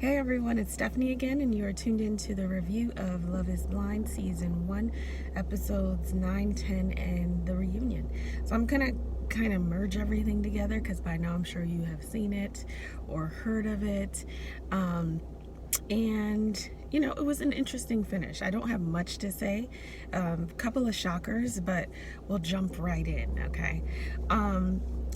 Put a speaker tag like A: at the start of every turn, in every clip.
A: Hey everyone, it's Stephanie again, and you are tuned into the review of Love is Blind Season 1, Episodes 9, 10, and the reunion. So I'm going to kind of merge everything together because by now I'm sure you have seen it or heard of it. And it was an interesting finish. I don't have much to say. Couple of shockers, but we'll jump right in, okay?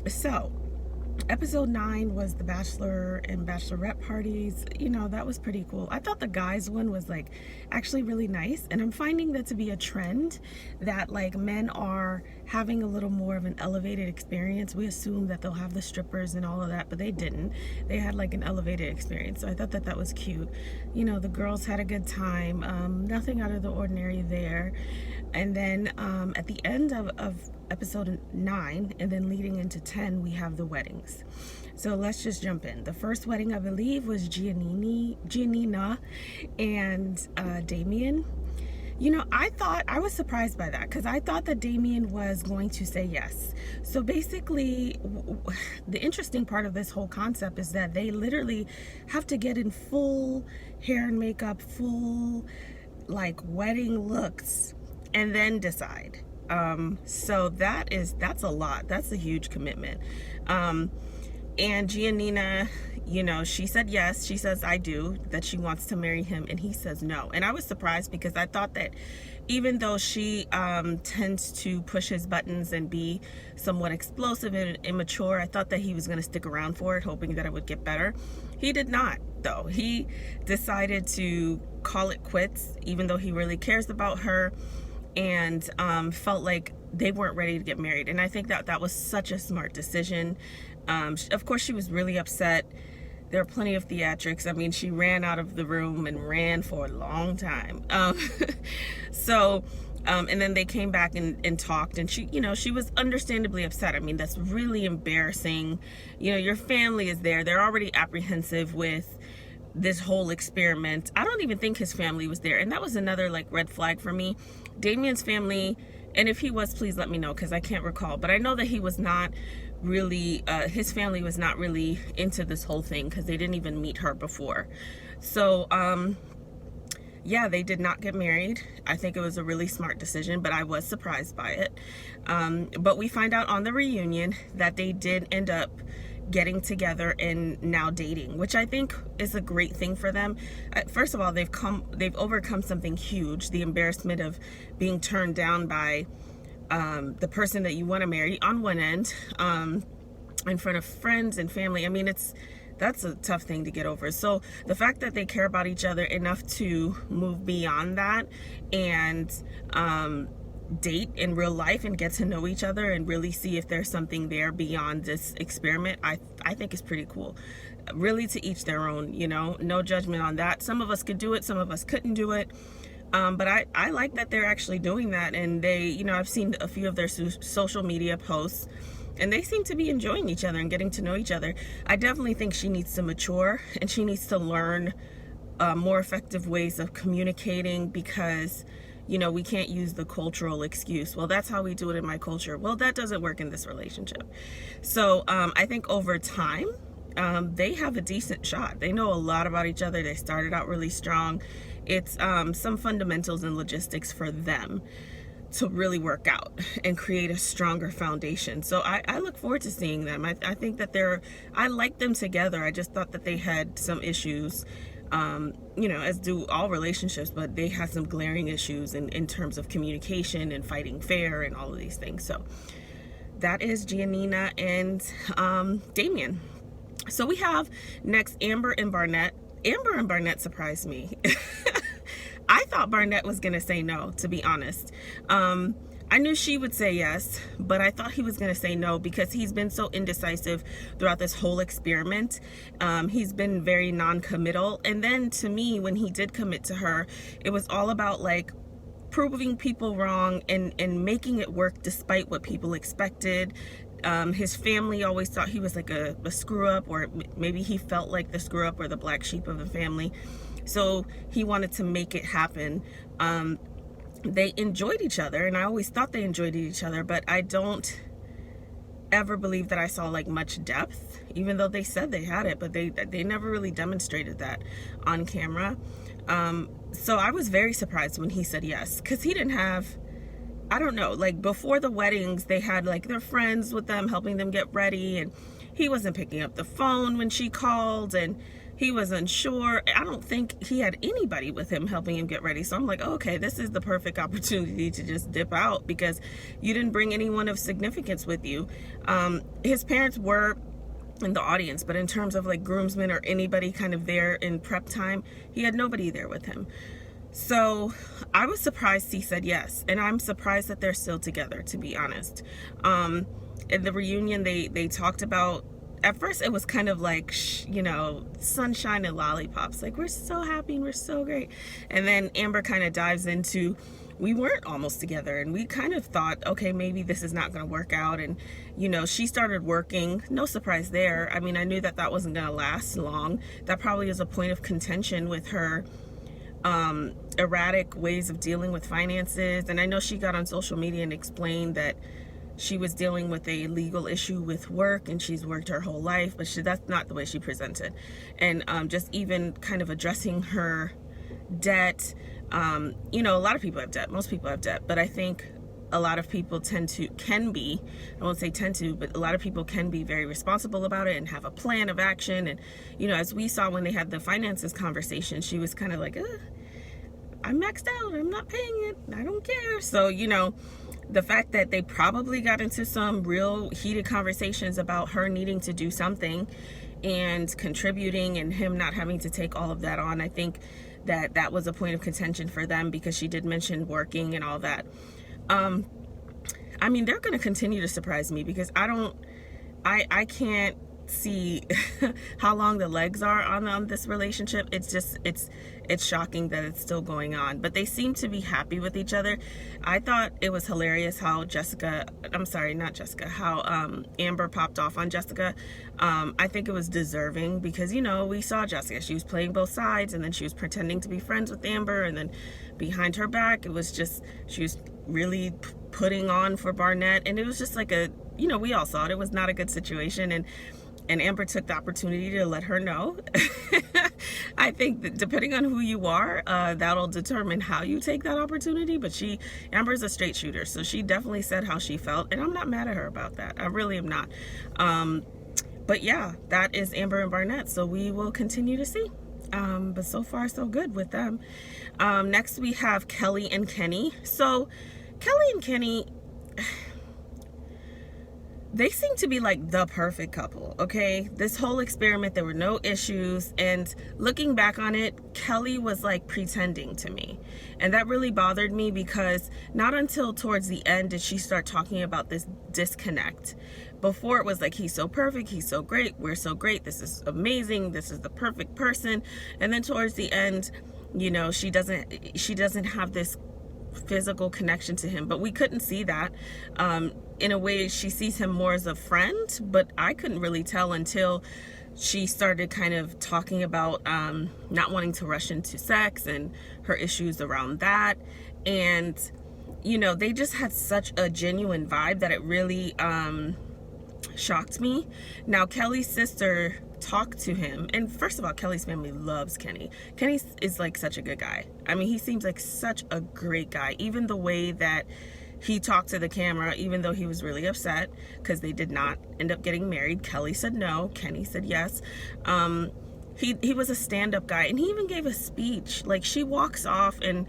A: So Episode 9 was the bachelor and bachelorette parties. That was pretty cool. I thought the guys one was actually really nice, and I'm finding that to be a trend that men are having a little more of an elevated experience. We assume that they'll have the strippers and all of that, but they didn't. They had an elevated experience, so I thought that was cute. The girls had a good time. Nothing out of the ordinary there. And then at the end of episode 9 and then leading into 10, we have the weddings. So let's just jump in. The first wedding, I believe, was Giannina and Damian. I was surprised by that because I thought that Damian was going to say yes. So basically, the interesting part of this whole concept is that they literally have to get in full hair and makeup, full wedding looks, and then decide. So that's a lot. That's a huge commitment. And Giannina, she said yes. She says, I do, that she wants to marry him, and he says no. And I was surprised because I thought that even though she tends to push his buttons and be somewhat explosive and immature, I thought that he was going to stick around for it, hoping that it would get better. He did not, though. He decided to call it quits, even though he really cares about her, and felt like they weren't ready to get married. And I think that was such a smart decision. Of course, she was really upset. There are plenty of theatrics. I mean, she ran out of the room and ran for a long time. And then they came back and talked, and she was understandably upset. I mean, that's really embarrassing. Your family is there. They're already apprehensive with this whole experiment. I don't even think his family was there, and that was another red flag for me. Damian's family, and if he was, please let me know because I can't recall, but I know that he was not really his family was not really into this whole thing because they didn't even meet her before. So yeah, they did not get married. I think it was a really smart decision, but I was surprised by it. But we find out on the reunion that they did end up getting together and now dating, which I think is a great thing for them. First of all, they've overcome something huge, the embarrassment of being turned down by the person that you want to marry on one end, in front of friends and family. I mean, that's a tough thing to get over. So the fact that they care about each other enough to move beyond that and date in real life and get to know each other and really see if there's something there beyond this experiment, I think is pretty cool. Really, to each their own, no judgment on that. Some of us could do it, some of us couldn't do it. But I like that they're actually doing that, and they, I've seen a few of their social media posts, and they seem to be enjoying each other and getting to know each other. I definitely think she needs to mature, and she needs to learn more effective ways of communicating because we can't use the cultural excuse, well, that's how we do it in my culture. Well, that doesn't work in this relationship. So I think over time, they have a decent shot. They know a lot about each other. They started out really strong. It's some fundamentals and logistics for them to really work out and create a stronger foundation. So I look forward to seeing them. I think that I like them together. I just thought that they had some issues, as do all relationships, but they had some glaring issues in terms of communication and fighting fair and all of these things. So that is Giannina and Damian. So we have next Amber and Barnett. Amber and Barnett surprised me. I thought Barnett was going to say no, to be honest. I knew she would say yes, but I thought he was going to say no because he's been so indecisive throughout this whole experiment. He's been very non-committal. And then to me, when he did commit to her, it was all about proving people wrong and making it work despite what people expected. His family always thought he was a screw up, or maybe he felt like the screw up or the black sheep of the family. So he wanted to make it happen. They enjoyed each other, and I always thought they enjoyed each other, but I ever believe that I saw like much depth, even though they said they had it, but they never really demonstrated that on camera. So I was very surprised when he said yes, because he didn't have, I don't know, like before the weddings, they had like their friends with them helping them get ready, and he wasn't picking up the phone when she called, and he was unsure. I don't think he had anybody with him helping him get ready. So I'm like, okay, this is the perfect opportunity to just dip out, because you didn't bring anyone of significance with you. His parents were in the audience, but in terms of like groomsmen or anybody kind of there in prep time, he had nobody there with him. So I was surprised he said yes, and I'm surprised that they're still together, to be honest. In the reunion, they talked about, at first it was kind of like, you know, sunshine and lollipops, like we're so happy and we're so great. And then Amber kind of dives into, we weren't almost together, and we kind of thought, okay, maybe this is not going to work out. And, you know, she started working. No surprise there. I mean, I knew that wasn't going to last long. That probably is a point of contention with her erratic ways of dealing with finances. And I know she got on social media and explained that she was dealing with a legal issue with work, and she's worked her whole life, but that's not the way she presented. And just even kind of addressing her debt. You know, a lot of people have debt. Most people have debt, but I think a lot of people can be, I won't say tend to, but a lot of people can be very responsible about it and have a plan of action. And, you know, as we saw when they had the finances conversation, she was kind of like, I'm maxed out, I'm not paying it, I don't care. So, you know, the fact that they probably got into some real heated conversations about her needing to do something and contributing, and him not having to take all of that on, I think that was a point of contention for them, because she did mention working and all that. I mean, they're going to continue to surprise me, because I can't see how long the legs are on this relationship. It's just, it's shocking that it's still going on, but they seem to be happy with each other. I thought it was hilarious how Amber popped off on Jessica. I think it was deserving, because, you know, we saw Jessica, she was playing both sides, and then she was pretending to be friends with Amber, and then behind her back, it was just, she was really putting on for Barnett, and it was just like you know, we all saw it. It was not a good situation, and Amber took the opportunity to let her know. I think that depending on who you are, that'll determine how you take that opportunity. But Amber's a straight shooter, so she definitely said how she felt, and I'm not mad at her about that. I really am not. But yeah, that is Amber and Barnett, so we will continue to see. But so far so good with them. Next we have Kelly and Kenny. So Kelly and Kenny, they seem to be like the perfect couple, okay? This whole experiment, there were no issues, and looking back on it, Kelly was like pretending to me, and that really bothered me, because not until towards the end did she start talking about this disconnect. Before it was like, he's so perfect, he's so great, we're so great, this is amazing, this is the perfect person. And then towards the end, you know, she doesn't have this physical connection to him, but we couldn't see that. In a way, she sees him more as a friend, but I couldn't really tell until she started kind of talking about not wanting to rush into sex and her issues around that. And, you know, they just had such a genuine vibe that it really shocked me. Now, Kelly's sister talked to him, and first of all, Kelly's family loves Kenny. Kenny is like such a good guy. I mean, he seems like such a great guy. Even the way that he talked to the camera, even though he was really upset because they did not end up getting married. Kelly said no, Kenny said yes. He was a stand-up guy, and he even gave a speech. Like, she walks off and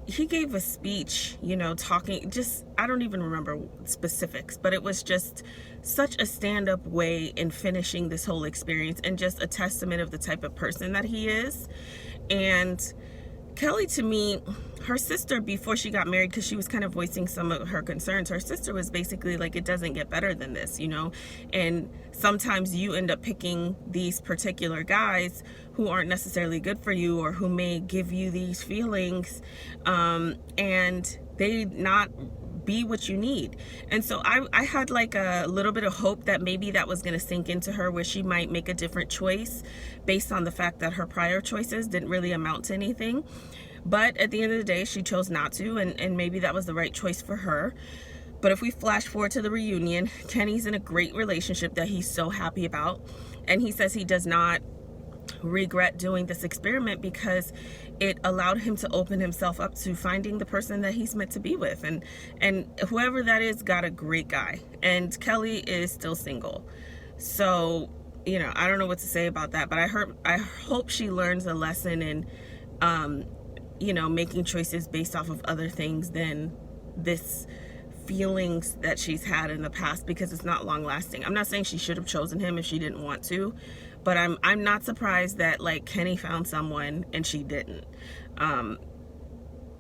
A: he gave a speech, you know, talking, just, I don't even remember specifics, but it was just such a stand-up way in finishing this whole experience, and just a testament of the type of person that he is. And Kelly, to me, her sister, before she got married, because she was kind of voicing some of her concerns, her sister was basically like, it doesn't get better than this, you know? And sometimes you end up picking these particular guys who aren't necessarily good for you, or who may give you these feelings, and they not be what you need. And so I had like a little bit of hope that maybe that was going to sink into her, where she might make a different choice based on the fact that her prior choices didn't really amount to anything. But at the end of the day, she chose not to, and maybe that was the right choice for her. But if we flash forward to the reunion, Kenny's in a great relationship that he's so happy about. And he says he does not regret doing this experiment because it allowed him to open himself up to finding the person that he's meant to be with. And whoever that is got a great guy. And Kelly is still single. So, you know, I don't know what to say about that. But I hope she learns a lesson in, you know, making choices based off of other things than this feelings that she's had in the past, because it's not long lasting. I'm not saying she should have chosen him if she didn't want to, but I'm not surprised that like Kenny found someone and she didn't.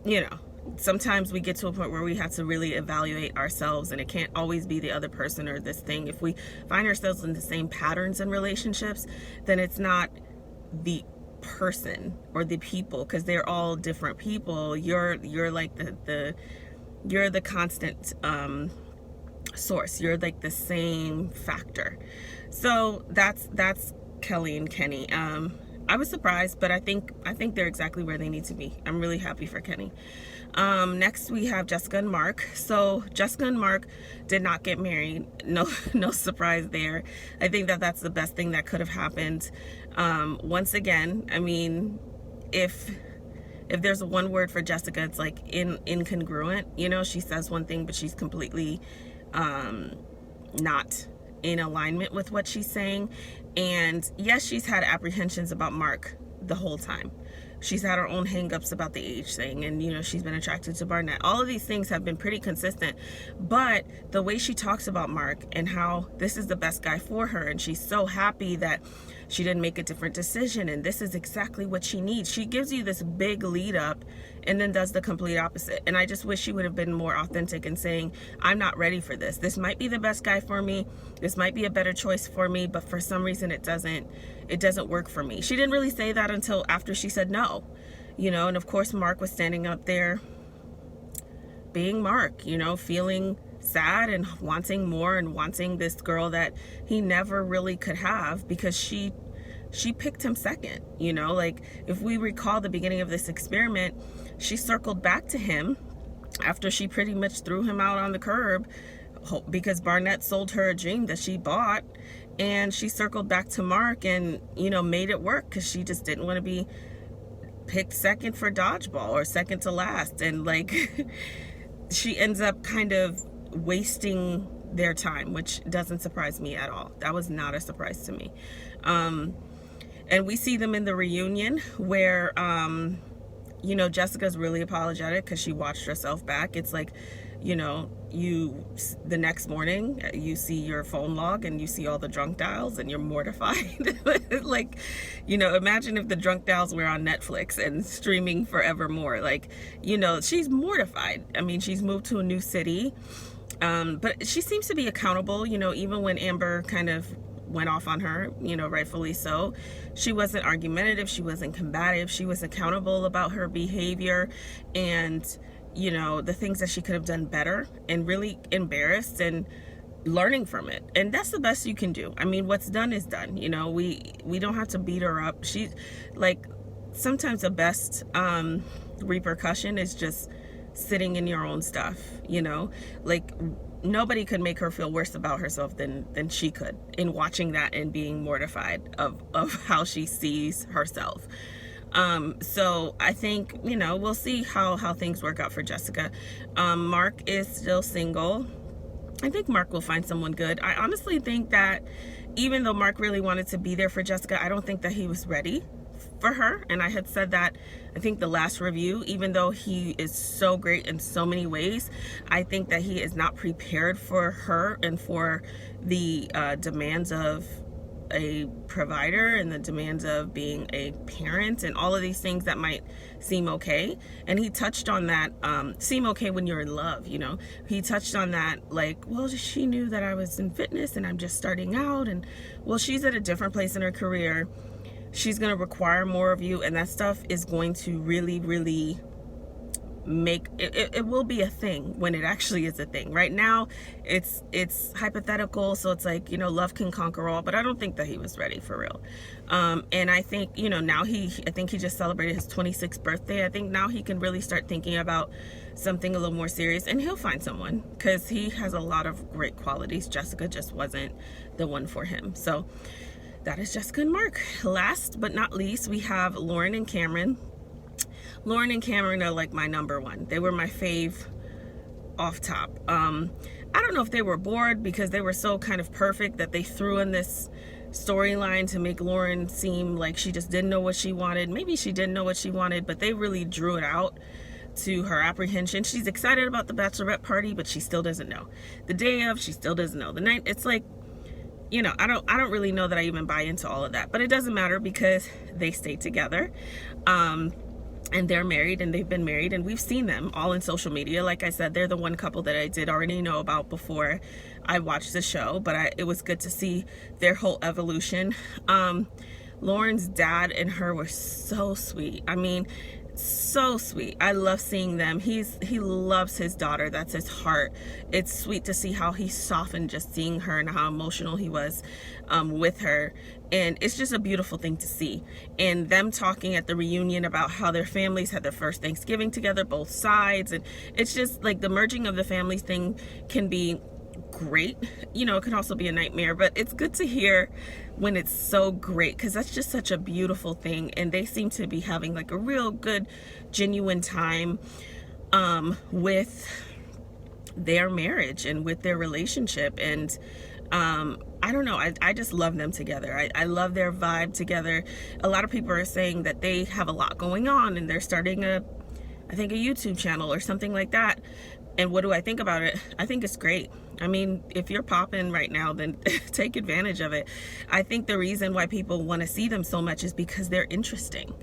A: You know, sometimes we get to a point where we have to really evaluate ourselves, and it can't always be the other person or this thing. If we find ourselves in the same patterns in relationships, then it's not the person or the people, because they're all different people. You're like you're the constant source. You're like the same factor. So that's Kelly and Kenny. I was surprised, but I think they're exactly where they need to be. I'm really happy for Kenny. Next we have Jessica and Mark. So Jessica and Mark did not get married. No surprise there. I think that's the best thing that could have happened. Once again, I mean, if there's a one word for Jessica, it's like incongruent. You know, she says one thing, but she's completely not in alignment with what she's saying. And yes, she's had apprehensions about Mark the whole time. She's had her own hangups about the age thing, and you know, she's been attracted to Barnett. All of these things have been pretty consistent, but the way she talks about Mark and how this is the best guy for her, and she's so happy that she didn't make a different decision, and this is exactly what she needs. She gives you this big lead up and then does the complete opposite. And I just wish she would have been more authentic in saying, I'm not ready for this. This might be the best guy for me. This might be a better choice for me, but for some reason it doesn't work for me. She didn't really say that until after she said no, you know. And of course Mark was standing up there being Mark, you know, feeling sad and wanting more and wanting this girl that he never really could have, because she picked him second, you know. Like, if we recall the beginning of this experiment, she circled back to him after she pretty much threw him out on the curb because Barnett sold her a dream that she bought, and she circled back to Mark and, you know, made it work, because she just didn't want to be picked second for dodgeball or second to last. And like she ends up kind of wasting their time, which doesn't surprise me at all. That was not a surprise to me. And we see them in the reunion where you know, Jessica's really apologetic because she watched herself back. It's like, you know, the next morning you see your phone log and you see all the drunk dials and you're mortified. Like, you know, imagine if the drunk dials were on Netflix and streaming forevermore. Like, you know, she's mortified. I mean, she's moved to a new city, but she seems to be accountable, you know, even when Amber kind of went off on her, you know, rightfully so. She wasn't argumentative, she wasn't combative, she was accountable about her behavior and, you know, the things that she could have done better, and really embarrassed and learning from it. And that's the best you can do. I mean, what's done is done, you know. We don't have to beat her up. She's like, sometimes the best repercussion is just sitting in your own stuff, you know. Like, nobody could make her feel worse about herself than she could in watching that and being mortified of how she sees herself. So I think, you know, we'll see how things work out for Jessica. Mark is still single. I think Mark will find someone good. I honestly think that even though Mark really wanted to be there for Jessica, I don't think that he was ready for her. And I had said that, I think, the last review, even though he is so great in so many ways, I think that he is not prepared for her and for the demands of a provider and the demands of being a parent and all of these things that might seem okay. And he touched on that, seem okay when you're in love, you know. He touched on that, like, well, she knew that I was in fitness and I'm just starting out, and well, she's at a different place in her career. She's going to require more of you, and that stuff is going to really, really make it will be a thing when it actually is a thing. Right now it's hypothetical, so it's like, love can conquer all, but I don't think that he was ready for real. And I think, now I think he just celebrated his 26th birthday. I think now he can really start thinking about something a little more serious, and he'll find someone, because he has a lot of great qualities. Jessica just wasn't the one for him. So that is Jessica and Mark. Last but not least, we have Lauren and Cameron. Lauren and Cameron are like my number one. They were my fave off top. I don't know if they were bored because they were so kind of perfect that they threw in this storyline to make Lauren seem like she just didn't know what she wanted. Maybe she didn't know what she wanted, but they really drew it out to her apprehension. She's excited about the bachelorette party, but she still doesn't know. The day of, she still doesn't know. The night, it's like, I don't really know that I even buy into all of that, but it doesn't matter because they stay together. And they're married, and they've been married, and we've seen them all in social media. Like I said, they're the one couple that I did already know about before I watched the show, but it was good to see their whole evolution. Lauren's dad and her were so sweet. I mean, so sweet. I love seeing them. He loves his daughter. That's his heart. It's sweet to see how he softened just seeing her and how emotional he was with her. And it's just a beautiful thing to see. And them talking at the reunion about how their families had their first Thanksgiving together, both sides. And it's just like the merging of the families thing can be great. It can also be a nightmare, but it's good to hear when it's so great, because that's just such a beautiful thing. And they seem to be having like a real good, genuine time with their marriage and with their relationship. And I don't know, I just love them together. I love their vibe together. A lot of people are saying that they have a lot going on, and they're starting I think a YouTube channel or something like that. And what do I think about it? I think it's great. I mean, if you're popping right now, then take advantage of it. I think the reason why people want to see them so much is because they're interesting.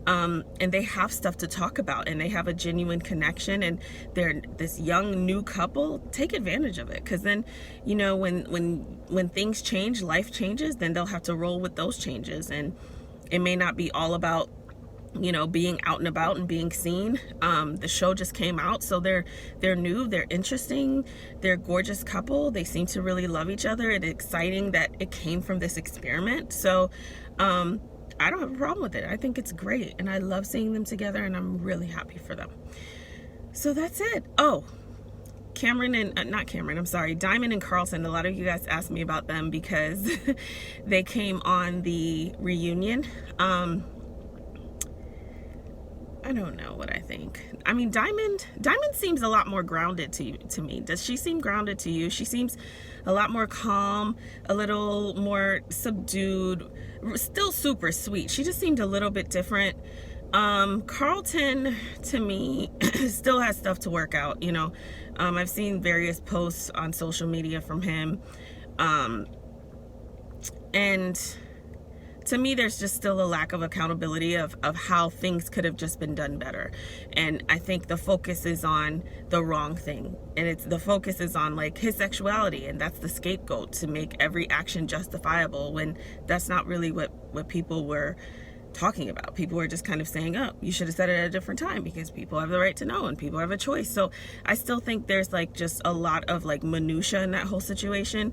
A: And they have stuff to talk about, and they have a genuine connection, and they're this young new couple. Take advantage of it, because then, when things change, life changes, then they'll have to roll with those changes. And it may not be all about being out and about and being seen. The show just came out, so they're new, they're interesting, they're a gorgeous couple. They seem to really love each other. It's exciting that it came from this experiment. So I don't have a problem with it. I think it's great, and I love seeing them together, and I'm really happy for them. So that's it. Oh, Diamond and Carlton. A lot of you guys asked me about them because they came on the reunion. I don't know what I think. I mean, Diamond seems a lot more grounded to me. Does she seem grounded to you? She seems a lot more calm, a little more subdued, still super sweet. She just seemed a little bit different. Carlton, to me, still has stuff to work out, I've seen various posts on social media from him. And to me, there's just still a lack of accountability of how things could have just been done better. And I think the focus is on the wrong thing. And the focus is on like his sexuality, and that's the scapegoat to make every action justifiable, when that's not really what people were talking about. People were just kind of saying, oh, you should have said it at a different time, because people have the right to know and people have a choice. So I still think there's like just a lot of like minutia in that whole situation.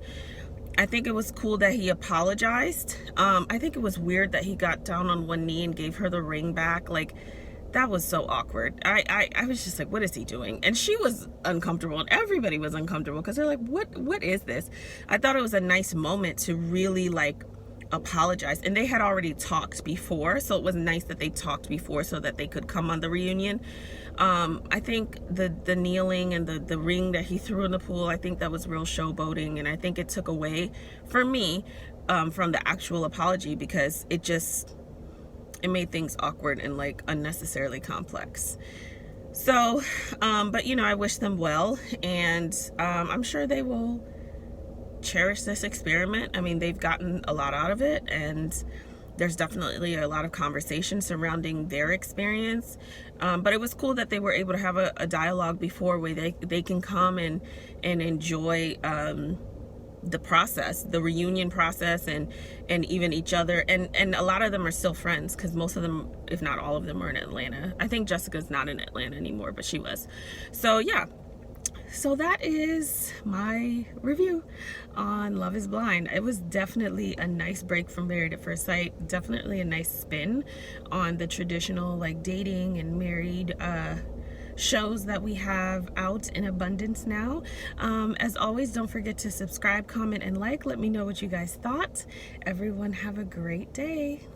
A: I think it was cool that he apologized. I think it was weird that he got down on one knee and gave her the ring back. Like, that was so awkward. I was just like, what is he doing? And she was uncomfortable, and everybody was uncomfortable, because they're like, what is this? I thought it was a nice moment to really like apologize. And they had already talked before, so it was nice that they talked before so that they could come on the reunion. I think the kneeling and the ring that he threw in the pool, I think that was real showboating, and I think it took away, for me, from the actual apology, because it made things awkward and like unnecessarily complex. So, but I wish them well, and I'm sure they will cherish this experiment. I mean, they've gotten a lot out of it, and there's definitely a lot of conversation surrounding their experience. But it was cool that they were able to have a dialogue before where they can come and enjoy the process, the reunion process, and even each other, and a lot of them are still friends, because most of them, if not all of them, are in Atlanta. I think Jessica's not in Atlanta anymore, but she was. So yeah, so that is my review on Love is Blind. It was definitely a nice break from Married at First Sight, definitely a nice spin on the traditional like dating and married shows that we have out in abundance now. As always, don't forget to subscribe, comment, and like. Let me know what you guys thought. Everyone have a great day.